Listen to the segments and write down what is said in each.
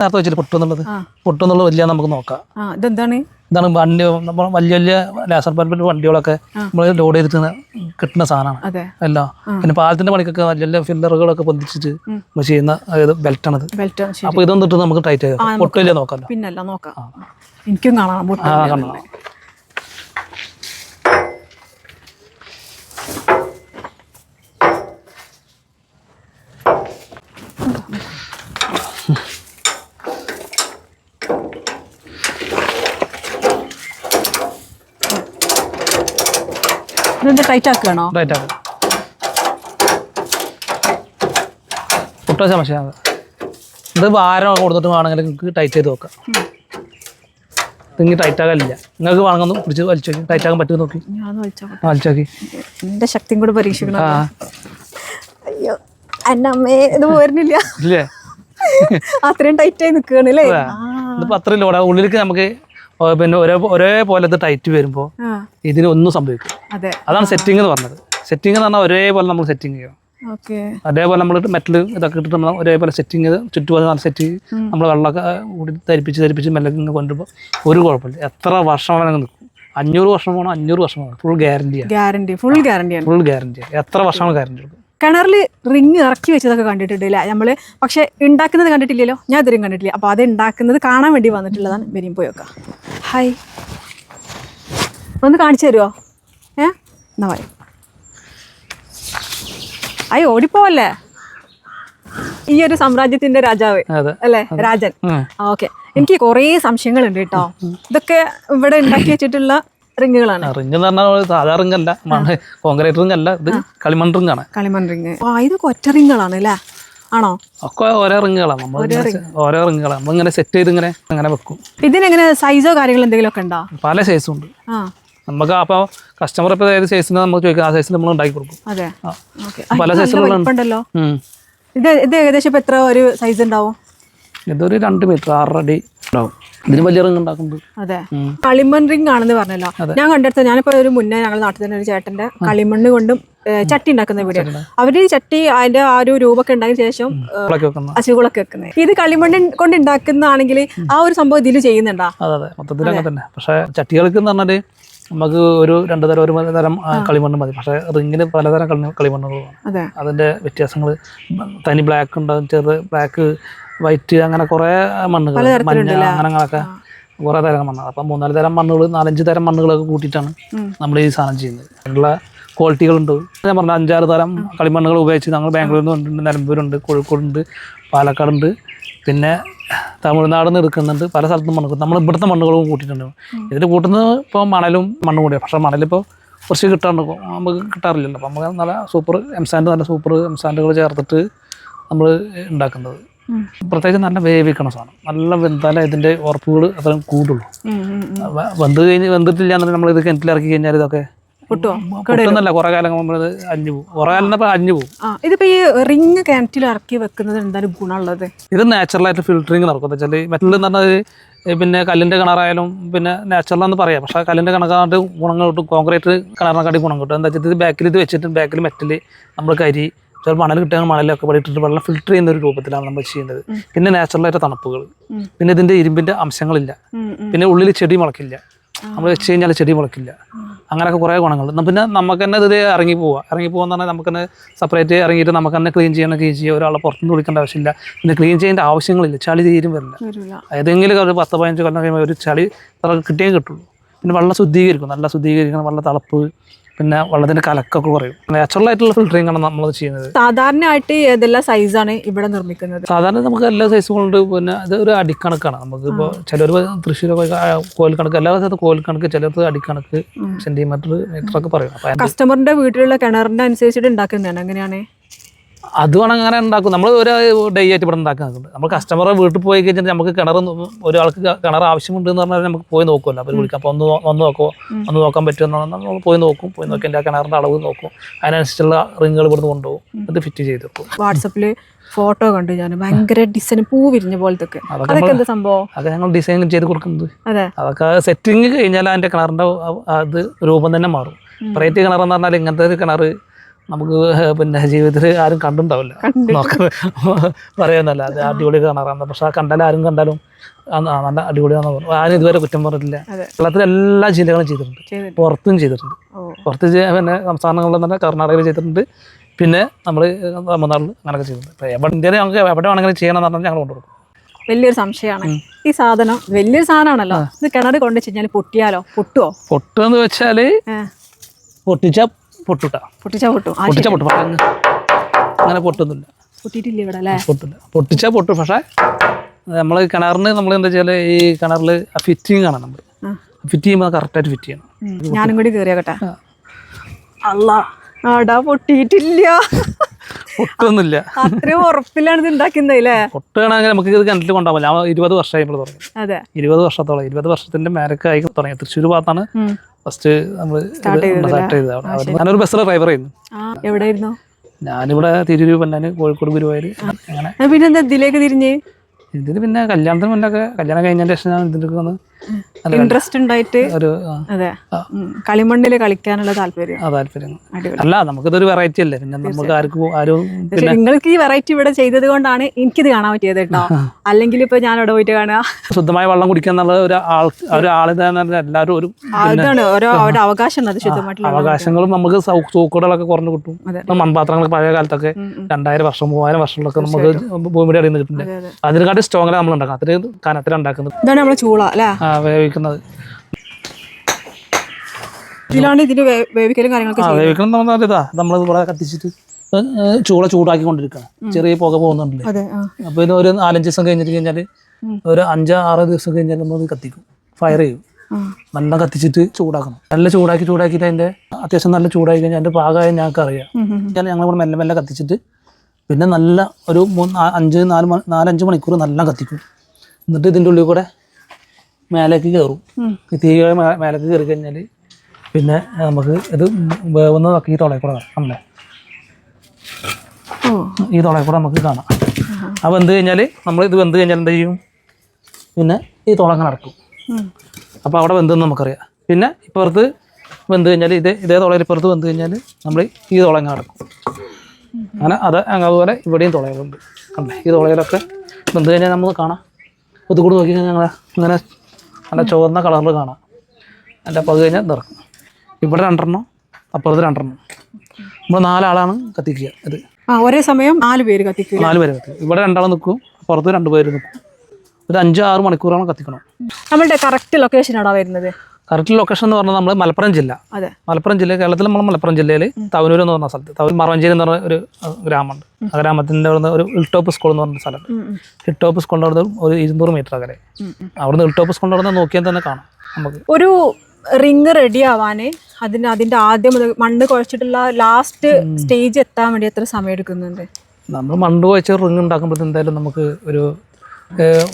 നേരത്തെ വെച്ചിട്ട് പൊട്ടുന്നുള്ളത് പൊട്ടുന്നുള്ളത് വലിയ നമുക്ക് നോക്കാം. ഇതാണ് വണ്ടി നമ്മൾ വലിയ വലിയ ലേസർ ബൾബിന്റെ വണ്ടികളൊക്കെ നമ്മൾ ലോഡ് ചെയ്തിട്ട് കിട്ടുന്ന സാധനമാണ് എല്ലാം. പിന്നെ പാലത്തിന്റെ പണിക്കൊക്കെ വലിയ വലിയ ഫില്ലറുകളൊക്കെ പൊന്തിച്ചിട്ട് നമ്മൾ ചെയ്യുന്ന ബെൽറ്റാണത്. അപ്പൊ ഇതൊന്നും ഇട്ട് നമുക്ക് ടൈറ്റ് ചെയ്യാം, പൊട്ടില്ല നോക്കാമല്ലോ. പിന്നല്ല നോക്കാം, എനിക്കും കാണാം. കാണാം. ഇതെന്താ ടൈറ്റ് ആക്കുകയാണോ? ടൈറ്റ് ആക്കുക, പൊട്ടാ സമസ്യയാണ്. ഇത് ഭാരം കൊടുത്തിട്ട് വേണമെങ്കിൽ നിങ്ങൾക്ക് ടൈറ്റ് ചെയ്ത് നോക്കാം. നിങ്ങൾക്ക് ടൈറ്റ് ആകാനില്ല, നിങ്ങൾക്ക് വേണമെന്ന് പിടിച്ച് വലിച്ചു നോക്കി ടൈറ്റ് ആകാൻ പറ്റുമെന്ന് നോക്കി വലിച്ചാക്കി എന്റെ ശക്തിയും കൂടെ പരീക്ഷിക്കണം. അയ്യോ അമ്മേ, ഇത് പോരുന്നില്ല, ഇല്ലേ? അത്രയും ടൈറ്റ് ആയി നിൽക്കുകയാണല്ലേ. ഇതിപ്പോൾ അത്രയും ലോഡ് ഉള്ളിലേക്ക് നമുക്ക് പിന്നെ ഒരേപോലെ ഇത് ടൈറ്റ് വരുമ്പോൾ ഇതിന് ഒന്നും സംഭവിക്കും. അതാണ് സെറ്റിംഗ് എന്ന് പറഞ്ഞത്. സെറ്റിംഗ് എന്ന് പറഞ്ഞാൽ ഒരേപോലെ നമ്മൾ സെറ്റിംഗ് ചെയ്യണം. അതേപോലെ നമ്മൾ മെറ്റൽ ഇതൊക്കെ ഇട്ടിട്ട് നമ്മൾ ഒരേപോലെ സെറ്റിംഗ് ചെയ്ത് ചുറ്റുപാട് നല്ല സെറ്റ് ചെയ്ത് നമ്മൾ വെള്ളമൊക്കെ കൂടി ധരിപ്പിച്ച് മെല്ലെ ഇങ്ങനെ കൊണ്ടുമ്പോൾ ഒരു കുഴപ്പമില്ല. എത്ര വർഷം വേണമെങ്കിൽ നിൽക്കും. 500 വർഷം പോകണം, 500 വർഷം വേണം. Full guarantee, full guarantee. എത്ര വർഷമാണ് ഗ്യാരണ്ടി എടുക്കും. കിണറിൽ റിങ് ഇറക്കി വെച്ചതൊക്കെ കണ്ടിട്ടില്ല നമ്മള്, പക്ഷെ ഉണ്ടാക്കുന്നത് കണ്ടിട്ടില്ലല്ലോ. ഞാൻ ഇതുവരെയും കണ്ടിട്ടില്ല. അപ്പോൾ അത് ഉണ്ടാക്കുന്നത് കാണാൻ വേണ്ടി വന്നിട്ടുള്ളതാണ്. വരും പോയി വെക്കാം. ഹായ്, ഒന്ന് കാണിച്ചു തരുമോ? എന്നാ പറയും. അയ്യോ ഓടിപ്പോവല്ലേ, ഈ ഒരു സാമ്രാജ്യത്തിന്റെ രാജാവ് അല്ലേ, രാജൻ. ഓക്കെ, എനിക്ക് കുറേ സംശയങ്ങളുണ്ട് കേട്ടോ. ഇതൊക്കെ ഇവിടെ ഉണ്ടാക്കി വെച്ചിട്ടുള്ള റിങ്ങുകളാണ്. റിങ് എന്ന് പറഞ്ഞാൽ സാധാ റിങ്ങല്ല, കോൺക്രീറ്റ് റിങ് അല്ല, ഇത് കളിമൺ റിങ്ങാണ്. കളിമൺ റിങ്. ഇതൊക്കെ ഒറ്റ റിങ്ങുകളാണ് അല്ലേ? ആണോ? ഒക്കെ ഓരോ റിങ്ങുകളാണ്. ഓരോ റിങ്ങുകളാണ് നമ്മളിങ്ങനെ സെറ്റ് ചെയ്ത് ഇങ്ങനെ വെക്കും. ഇതിനെങ്ങനെ സൈസോ കാര്യങ്ങളോ എന്തെങ്കിലും ഒക്കെ ഉണ്ടോ? പല സൈസും ഉണ്ട്. നമുക്ക് അപ്പോൾ കസ്റ്റമർ ഇപ്പോൾ ഏത് സൈസിന് നമുക്ക് ചോദിക്കാം, ആ സൈസിൽ നമ്മൾ ഉണ്ടാക്കി കൊടുക്കും. പല സൈസിലുണ്ടല്ലോ. ഇത് ഏകദേശം ഇപ്പൊ എത്ര ഒരു സൈസ് ഉണ്ടാവും? ഇതൊരു 2 മീറ്റർ 6 അടി ഉണ്ടാവും. ഇതിന് വലിയ റിങ് ഉണ്ടാക്കുന്നുണ്ട്. അതെ, കളിമൺ റിങ് ആണെന്ന് പറഞ്ഞല്ലോ. ഞാൻ കണ്ടെടുത്ത, ഞാനിപ്പോ ഒരു മുന്നേ ഞങ്ങളുടെ നാട്ടിൽ തന്നെ ഒരു ചേട്ടന്റെ കളിമണ്ണ് കൊണ്ടും ചട്ടി ഉണ്ടാക്കുന്ന വീഡിയോ. അവര് ചട്ടി അതിന്റെ ആ ഒരു രൂപമൊക്കെ ഉണ്ടാക്കിയ ശേഷം അച്ചുകളൊക്കെ വെക്കുന്നത്. ഇത് കളിമണ്ണ് കൊണ്ട് ഉണ്ടാക്കുന്നതാണെങ്കിൽ ആ ഒരു സംഭവം ഇതിൽ ചെയ്യുന്നുണ്ടോ? അതെ, മൊത്തത്തിൽ അങ്ങനെ തന്നെ. പക്ഷെ ചട്ടികൾക്ക് എന്ന് പറഞ്ഞാല് നമുക്ക് ഒരു 2 തരം 1 തരം കളിമണ്ണ് മതി. പക്ഷെ റിങ്ങിന് പലതരം കളിമണ്ണുകളാണ്. അതിന്റെ വ്യത്യാസങ്ങൾ തനി ബ്ലാക്ക് ഉണ്ടാകും, ചെറു ബ്ലാക്ക്, വൈറ്റ്, അങ്ങനെ കുറേ മണ്ണുകൾ, മഞ്ഞ, അങ്ങനെയൊക്കെ കുറേ തരം മണ്ണാണ്. അപ്പം 3-4 തരം മണ്ണുകൾ, 4-5 തരം മണ്ണുകളൊക്കെ കൂട്ടിയിട്ടാണ് നമ്മൾ ഈ സാധനം ചെയ്യുന്നത്. അതിനുള്ള ക്വാളിറ്റികളുണ്ട്. ഞാൻ പറഞ്ഞ 5-6 തരം കളിമണ്ണുകൾ ഉപയോഗിച്ച് ഞങ്ങൾ ബാംഗ്ലൂരിൽ നിന്ന് കൊണ്ടുണ്ട്, നിലമ്പൂരുണ്ട്, കോഴിക്കോടുണ്ട്, പാലക്കാടുണ്ട്, പിന്നെ തമിഴ്നാട് നിന്ന് എടുക്കുന്നുണ്ട്. പല സ്ഥലത്തും മണ്ണ് നമ്മൾ ഇവിടുത്തെ മണ്ണുകളും കൂട്ടിയിട്ടുണ്ട്. ഇതിൽ കൂട്ടുന്നത് ഇപ്പോൾ മണലും മണ്ണും കൂടിയാണ്. പക്ഷേ മണലിപ്പോൾ കുറച്ച് നമുക്ക് കിട്ടാറില്ലല്ലോ. അപ്പം നമുക്ക് നല്ല സൂപ്പർ നല്ല സൂപ്പർ എംസാൻഡുകൾ ചേർത്തിട്ട് നമ്മൾ ഉണ്ടാക്കുന്നത്. പ്രത്യേകിച്ച് നല്ല വേവിക്കണ സാധനം, നല്ല വെന്താലേ ഇതിൻ്റെ ഉറപ്പുകൾ അത്രയും കൂടുള്ളൂ. വെന്തിട്ടില്ല എന്നുണ്ടെങ്കിൽ നമ്മൾ ഇത് കിണറ്റിലിറക്കി കഴിഞ്ഞാൽ ഇതൊക്കെ പൊട്ടുന്നല്ല, കുറെ കാലം ഇത് അഞ്ഞു പോകും. കുറെ കാലം അഞ്ഞു പോകും. ഇതിപ്പോ ഈ റിങ് കിണറ്റിൽ ഇറക്കി വെക്കുന്നത് എന്താണ് ഗുണമുള്ളത്? ഇത് നാച്ചുറലായിട്ട് ഫിൽറ്ററിങ് നടക്കും. എന്താ വെച്ചാൽ മെറ്റൽ എന്ന് പറഞ്ഞാൽ പിന്നെ കല്ലിൻ്റെ കിണറായാലും പിന്നെ നാച്ചുറലാന്ന് പറയാം. പക്ഷേ കല്ലിൻ്റെ കിണറായിട്ട് ഗുണങ്ങൾ കിട്ടും, കോൺക്രീറ്റ് കിണറിനെക്കാട്ടി ഗുണം കിട്ടും. എന്താ വെച്ചാൽ ഇത് ബാക്കിൽ ഇത് വെച്ചിട്ട് ബാക്കിൽ മെറ്റൽ നമ്മൾ കരി ചില മണൽ കിട്ടുകയാണ്, മണലൊക്കെ പടിയിട്ടിട്ട് വെള്ളം ഫിൽറ്റർ ചെയ്യുന്ന ഒരു രൂപത്തിലാണ് നമ്മൾ ചെയ്യുന്നത്. പിന്നെ നാച്ചുറലായിട്ട് തണുപ്പുകൾ, പിന്നെ ഇതിൻ്റെ ഇരുമ്പിൻ്റെ അംശങ്ങളില്ല, പിന്നെ ഉള്ളിൽ ചെടി മുളക്കില്ല. നമ്മൾ വെച്ച് കഴിഞ്ഞാൽ ചെടി മുളക്കില്ല. അങ്ങനെയൊക്കെ കുറേ ഗുണങ്ങളുണ്ട്. പിന്നെ നമുക്ക് തന്നെ ഇത് ഇറങ്ങി പോകാന്ന് പറഞ്ഞാൽ നമുക്ക് തന്നെ സെപ്പറേറ്റ് ഇറങ്ങിയിട്ട് നമുക്ക് തന്നെ ക്ലീൻ ചെയ്യുക. ഒരാളെ പുറത്തുനിന്ന് വിളിക്കേണ്ട ആവശ്യമില്ല. പിന്നെ ക്ലീൻ ചെയ്യേണ്ട ആവശ്യങ്ങളില്ല. ചളി തീരും വരില്ല. ഏതെങ്കിലും ഒരു 10-15 കൊല്ലം കഴിയുമ്പോൾ ഒരു ചളി കിട്ടിയേ കിട്ടുള്ളൂ. പിന്നെ വെള്ളം ശുദ്ധീകരിക്കും, നല്ല ശുദ്ധീകരിക്കണം. വെള്ളം തിളപ്പ്, പിന്നെ വെള്ളത്തിന്റെ കലക്കൊക്കെ കുറയും. നാച്ചുറൽ ആയിട്ടുള്ള ഫിൽറ്ററിംഗ് ആണ് നമ്മൾ ചെയ്യുന്നത്. സാധാരണയായിട്ട് ഏതെല്ലാം സൈസാണ് ഇവിടെ നിർമ്മിക്കുന്നത്? സാധാരണ നമുക്ക് എല്ലാ സൈസുകളുണ്ട്. പിന്നെ ഇത് ഒരു അടിക്കണക്കാണ്. നമുക്കിപ്പോൾ ചിലർ തൃശ്ശൂരൊക്കെ കോൽക്കണക്ക്, എല്ലാ സ്ഥലത്തും കോൽക്കണക്ക്, ചിലർക്ക് അടിക്കണക്ക്, സെന്റിമീറ്റർ, മീറ്റർ ഒക്കെ പറയും. കസ്റ്റമറിന്റെ വീട്ടിലുള്ള കിണറിന്റെ അനുസരിച്ചിട്ട് ഉണ്ടാക്കുന്നതാണ്. എങ്ങനെയാണ് അത് വേണം അങ്ങനെ ഉണ്ടാക്കും. നമ്മൾ ഒരു ഡേ ആയിട്ട് ഇവിടെ ഉണ്ടാക്കി നോക്കുന്നുണ്ട്. നമ്മൾ കസ്റ്റമറെ വീട്ടിൽ പോയി കഴിഞ്ഞാൽ നമുക്ക് ഒരാൾക്ക് കിണർ ആവശ്യമുണ്ട് എന്ന് പറഞ്ഞാൽ നമുക്ക് പോയി നോക്കുമല്ലോ. അവർ വിളിക്കാം, അപ്പോൾ ഒന്ന് നോക്കാൻ പറ്റുമെന്ന് നമ്മൾ പോയി നോക്കി എൻ്റെ ആ കിണറിൻ്റെ അളവ് നോക്കും. അതിനനുസരിച്ചുള്ള റിങ്ങുകൾ ഇവിടുന്ന് കൊണ്ടുപോകും, അത് ഫിറ്റ് ചെയ്ത് വെക്കും. വാട്സപ്പിൽ ഫോട്ടോ കണ്ടു ഞാൻ, ഭയങ്കര ഡിസൈൻ, പൂ വിരിഞ്ഞ പോലത്തെ. അതൊക്കെ എന്താ സംഭവം? അതൊക്കെ ഞങ്ങൾ ഡിസൈൻ ചെയ്ത് കൊടുക്കുന്നത്. അതൊക്കെ സെറ്റിങ് കഴിഞ്ഞാൽ അതിൻ്റെ കിണറിൻ്റെ അത് രൂപം തന്നെ മാറും. വെറൈറ്റി കിണറെന്ന് പറഞ്ഞാൽ ഇങ്ങനത്തെ ഒരു കിണർ നമുക്ക് പിന്നെ ജീവിതത്തിൽ ആരും കണ്ടിട്ടുണ്ടാവില്ല. നോക്ക് പറയാന്നല്ല, അത് അടിപൊളി കിണറാണ്. പക്ഷെ ആ കണ്ടാലും നല്ല അടിപൊളിയാണെന്ന് പറഞ്ഞു. ആരും ഇതുവരെ കുറ്റം പറഞ്ഞിട്ടില്ല. കേരളത്തിലെ എല്ലാ ജില്ലകളും ചെയ്തിട്ടുണ്ട്, പുറത്തും ചെയ്തിട്ടുണ്ട്. പുറത്ത് പിന്നെ സംസ്ഥാനങ്ങളിൽ തന്നെ കർണാടകയിൽ ചെയ്തിട്ടുണ്ട്, പിന്നെ നമ്മൾ തമിഴ്നാട്ടിൽ അങ്ങനെയൊക്കെ ചെയ്തിട്ടുണ്ട്. ഇപ്പോൾ എവിടെ ഇന്ത്യയിൽ ഞങ്ങൾക്ക് എവിടെ വേണമെങ്കിലും ചെയ്യണമെന്ന് പറഞ്ഞാൽ ഞങ്ങൾ കൊണ്ടുകൊടുക്കും. വലിയൊരു സംശയമാണ്, ഈ സാധനം വലിയൊരു സാധനമാണല്ലോ, ഇത് കിണർ കൊണ്ട് വെച്ചാൽ പൊട്ടിയാലോ? പൊട്ടുമെന്ന് വെച്ചാൽ പൊട്ടിച്ചാൽ പൊട്ടും. അങ്ങനെ പൊട്ടൊന്നുമില്ല, പൊട്ടിയിട്ടില്ല ഇവിടെ അല്ലേ? പൊട്ടിച്ചാൽ പൊട്ടും. പക്ഷേ നമ്മൾ കിണറിന് നമ്മൾ എന്താ വെച്ചാൽ ഈ കിണറിൽ ഫിറ്റിങ് ആണ്, നമ്മൾ ഫിറ്റ് ചെയ്യുമ്പോൾ കറക്റ്റായിട്ട് ഫിറ്റ് ചെയ്യണം. ഞാനും കൂടി കയറിയാകട്ടെ. അല്ലാ ആടാ പൊട്ടിയിട്ടില്ല, പൊട്ടൊന്നുമില്ല. അത്രയും ഉറപ്പിലാണ് ഇത് ഉണ്ടാക്കുന്നതല്ലേ? പൊട്ടുകയാണെങ്കിൽ നമുക്ക് ഇത് കിണറ്റിൽ കൊണ്ടുപോകാൻ ഞാൻ 20 വർഷമായി നമ്മൾ തുടങ്ങി. 20 വർഷത്തോളം, 20 വർഷത്തിന്റെ മേലൊക്കെ തുടങ്ങി. തൃശ്ശൂർ ഭാഗത്താണ് ഫസ്റ്റ് നമ്മൾ സ്റ്റാർട്ട് ചെയ്തത്. ഞാനൊരു ബസ്സിലെ ഡ്രൈവറായിരുന്നു. എവിടെയായിരുന്നു? ഞാനിവിടെ തിരൂര്, പൊന്നാനി, കോഴിക്കോട്, ഗുരുവായൂർ അങ്ങനെ. പിന്നെ ഇതിലേക്ക് തിരിഞ്ഞ് ഇതിന് പിന്നെ കല്യാണത്തിന് മുന്നൊക്കെ, കല്യാണം കഴിഞ്ഞതിന് ശേഷം ഞാൻ ഇതിലേക്ക് വന്ന് ഇൻട്രസ്റ്റ് ഉണ്ടായിട്ട് കളിമണ്ണില് കളിക്കാനുള്ള താല്പര്യം. അല്ല, നമുക്കിതൊരു വെറൈറ്റി അല്ലേ, പിന്നെ നമുക്ക് ആരും നിങ്ങൾക്ക് ഈ വെറൈറ്റി ഇവിടെ ചെയ്തത് കൊണ്ടാണ് എനിക്കിത് കാണാൻ പറ്റിയത് കേട്ടോ. അല്ലെങ്കിൽ ഇപ്പൊ ഞാൻ അവിടെ പോയിട്ട് കാണുക. ശുദ്ധമായ വെള്ളം കുടിക്കുക എന്നുള്ളത് എല്ലാവരും ഒരു അതാണ് അവരുടെ അവകാശം. അത് ശുദ്ധമായിട്ടുള്ള അവകാശങ്ങളും നമുക്ക് സൂക്കുകളൊക്കെ കുറഞ്ഞു കിട്ടും. മൺപാത്രങ്ങളൊക്കെ പഴയ കാലത്തൊക്കെ 2000 വർഷം 3000 വർഷങ്ങളൊക്കെ നമുക്ക് ഭൂമിയുടെ അടിയിൽ നിന്ന് കിട്ടുന്നുണ്ട്. അതിനെക്കാട്ടി സ്ട്രോങ്ങിലാണ് നമ്മൾ ഉണ്ടാക്കുന്നത്, അത്രയും കനത്തിലാണ് ഉണ്ടാക്കുന്നത്. ഇതാണ് നമ്മളെ ചൂള അല്ലേ വേവിക്കുന്നത്. ഇതിലാണ് ഇതിന് വേവിക്കലും കാര്യങ്ങളൊക്കെ വേവിക്കണം. ഇതാ നമ്മൾ ഇവിടെ കത്തിച്ചിട്ട് ചൂള ചൂടാക്കി കൊണ്ടിരിക്കണം. ചെറിയ പുക പോകുന്നുണ്ടല്ലേ, അപ്പൊ ഇത് ഒരു 4-5 ദിവസം കഴിഞ്ഞിട്ട് കഴിഞ്ഞാൽ, ഒരു 5-6 ദിവസം കഴിഞ്ഞാൽ നമ്മൾ കത്തിക്കും, ഫയർ ചെയ്യും. നല്ല കത്തിച്ചിട്ട് ചൂടാക്കണം. നല്ല ചൂടാക്കിയിട്ട് അതിന്റെ അത്യാവശ്യം നല്ല ചൂടാക്കി കഴിഞ്ഞാൽ അതിന്റെ പാകമായി ഞങ്ങൾക്ക് അറിയാം. ഞങ്ങളിവിടെ മെല്ലെ മെല്ലെ കത്തിച്ചിട്ട് പിന്നെ നല്ല ഒരു 4-5 മണിക്കൂർ നല്ല കത്തിക്കും. എന്നിട്ട് ഇതിൻ്റെ ഉള്ളിൽ കൂടെ മേലേക്ക് കയറും. ഈ തീ മേലേക്ക് കയറി കഴിഞ്ഞാൽ പിന്നെ നമുക്ക് ഇത് വേവുന്നതൊക്കെ ഈ തുളയിൽ കൂടെ കാണാം. ഈ തുളയിൽ കൂടെ നമുക്ക് കാണാം. ആ വെന്ത് കഴിഞ്ഞാൽ ഇത് വെന്ത് കഴിഞ്ഞാൽ എന്ത് ചെയ്യും, പിന്നെ ഈ തുളങ്ങ നടക്കും. അപ്പോൾ അവിടെ വെന്തെന്ന് നമുക്കറിയാം. പിന്നെ ഇപ്പുറത്ത് വെന്ത് കഴിഞ്ഞാൽ ഇതേ തുളയിൽ ഇപ്പുറത്ത് വെന്ത് കഴിഞ്ഞാൽ നമ്മൾ ഈ തുളങ്ങ നടക്കും. അങ്ങനെ അതുപോലെ ഇവിടെയും തുളകളുണ്ട്. കണ്ടേ, ഈ തുളയിലൊക്കെ വെന്ത് കഴിഞ്ഞാൽ നമുക്ക് കാണാം. ഒത്തുകൂടി നോക്കി കഴിഞ്ഞാൽ അങ്ങനെ നല്ല ചുവന്ന കളറിൽ കാണാം. അതിൻ്റെ പകുതി കഴിഞ്ഞാൽ നിറക്കും. ഇവിടെ 2 അപ്പുറത്ത് 2. നമ്മൾ 4 ആളാണ് കത്തിക്കുക. ഇത് ഒരേ സമയം 4 പേര് കത്തിക്കുക. 4 പേര് കത്തിക്കും. ഇവിടെ 2 ആൾ നിൽക്കും, അപ്പുറത്ത് 2 പേര് നിൽക്കും. ഒരു 5-6 മണിക്കൂറാണ് കത്തിക്കണം. നമ്മളുടെ കറക്റ്റ് ലൊക്കേഷൻ എവിടെ വരുന്നത്? കറക്റ്റ് ലൊക്കേഷൻ എന്ന് പറഞ്ഞാൽ നമ്മൾ മലപ്പുറം ജില്ല. മലപ്പുറം ജില്ല, കേരളത്തിൽ നമ്മൾ മലപ്പുറം ജില്ലയിൽ തവനൂർ എന്ന് പറഞ്ഞ സ്ഥലത്ത്, മറവഞ്ചേരി എന്ന് പറഞ്ഞ ഒരു ഗ്രാമമുണ്ട്. ആ ഗ്രാമത്തിൻ്റെ അവിടുന്ന് ഒരു ഹിൽടോപ്പ് സ്കൂൾ എന്ന് പറഞ്ഞ സ്ഥലമുണ്ട്. ഹിൽടോപ്പ് സ്കൂളിൻ്റെ അവിടെ ഒരു 200 മീറ്റർ അകലെ. അവിടുന്ന് ഹിൽടോപ്പ് സ്കൂളിൻ്റെ അവിടെ നോക്കിയാൽ തന്നെ കാണാം. നമുക്ക് ഒരു റിങ് റെഡി ആവാന് അതിന്റെ ആദ്യം മണ്ണ് കുഴച്ചിട്ടുള്ള ലാസ്റ്റ് സ്റ്റേജ് എത്താൻ വേണ്ടി എത്ര സമയം എടുക്കുന്നുണ്ട്? നമ്മൾ മണ്ണ് കുഴച്ച് റിങ് ഉണ്ടാക്കുമ്പോൾ എന്തായാലും നമുക്ക് ഒരു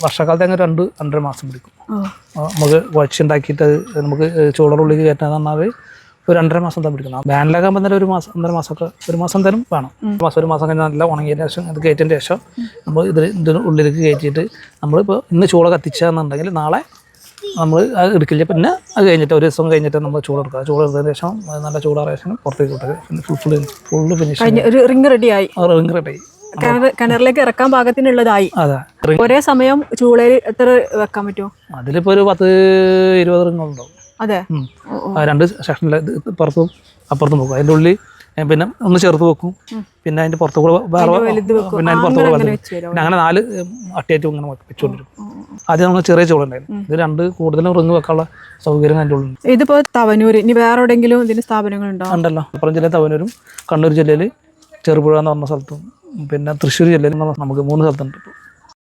വർഷക്കാലത്ത് അങ്ങനെ 2-2.5 മാസം പിടിക്കും. നമുക്ക് കുഴച്ചുണ്ടാക്കിയിട്ട് നമുക്ക് ചൂടറുള്ളിൽ കയറ്റാന്ന് പറഞ്ഞാൽ ഒരു 2.5 മാസം തന്നെ പിടിക്കണം. വേനലൊക്കെ ആകുമ്പോൾ തന്നെ 1 മാസം 1.5 മാസമൊക്കെ 1 മാസം എന്തായാലും വേണം. 1 മാസം കഴിഞ്ഞാൽ നല്ല ഉണങ്ങിയതിന് ശേഷം ഇത് കയറ്റിയതിന് ശേഷം നമ്മൾ ഇതിന് ഉള്ളിലേക്ക് കയറ്റിയിട്ട് നമ്മളിപ്പോൾ ഇന്ന് ചൂള കത്തിച്ചാന്നുണ്ടെങ്കിൽ നാളെ നമ്മൾ അത് എടുക്കില്ല. പിന്നെ അത് കഴിഞ്ഞിട്ട് 1 ദിവസം കഴിഞ്ഞിട്ട് നമ്മൾ ചൂടെടുക്കുക. ചൂടെടുത്തതിന് ശേഷം നല്ല ചൂടാറിയ ശേഷം പുറത്തേക്ക് വിട്ടത് ഫുള്ള് ഫിനിഷ് റിങ് റെഡിയായി. കിണറിലേക്ക് ഇറക്കാൻ പാകത്തിനുള്ളതായി. ഒരേ സമയം ചൂളയിൽ എത്ര വെക്കാൻ പറ്റുമോ? അതിലിപ്പോ ഒരു 10-20 റിങ്ങുണ്ടാവും. അതെ, 2 സെക്ഷനിൽ പുറത്തും അപ്പുറത്തും വെക്കും. അതിൻ്റെ ഉള്ളിൽ പിന്നെ ഒന്ന് ചേർത്ത് വെക്കും. പിന്നെ അതിന്റെ പുറത്തു കൂടെ വേറെ പിന്നെ അതിന് പുറത്തു കൂടെ പിന്നെ അങ്ങനെ 4 അട്ടിയായിട്ട് ഇങ്ങനെ വെച്ചുകൊണ്ടിരിക്കും. ആദ്യം നമ്മൾ ചെറിയ ചോളുണ്ടായിരുന്നു. ഇത് 2 കൂടുതലും റിങ് വെക്കാനുള്ള സൗകര്യം അതിൻ്റെ ഉള്ളിൽ. ഇതിപ്പോ തവനൂര്, ഇനി വേറെ എവിടെയെങ്കിലും ഇതിന് സ്ഥാപനങ്ങളുണ്ടോ? ഉണ്ടല്ലോ. മലപ്പുറം ജില്ലയിൽ തവനൂരും, കണ്ണൂർ ജില്ലയിൽ ചെറുപുഴ എന്ന് പറഞ്ഞ സ്ഥലത്തും, പിന്നെ തൃശ്ശൂർ ജില്ലയിൽ നമുക്ക് 3 സ്ഥലത്തുണ്ട്.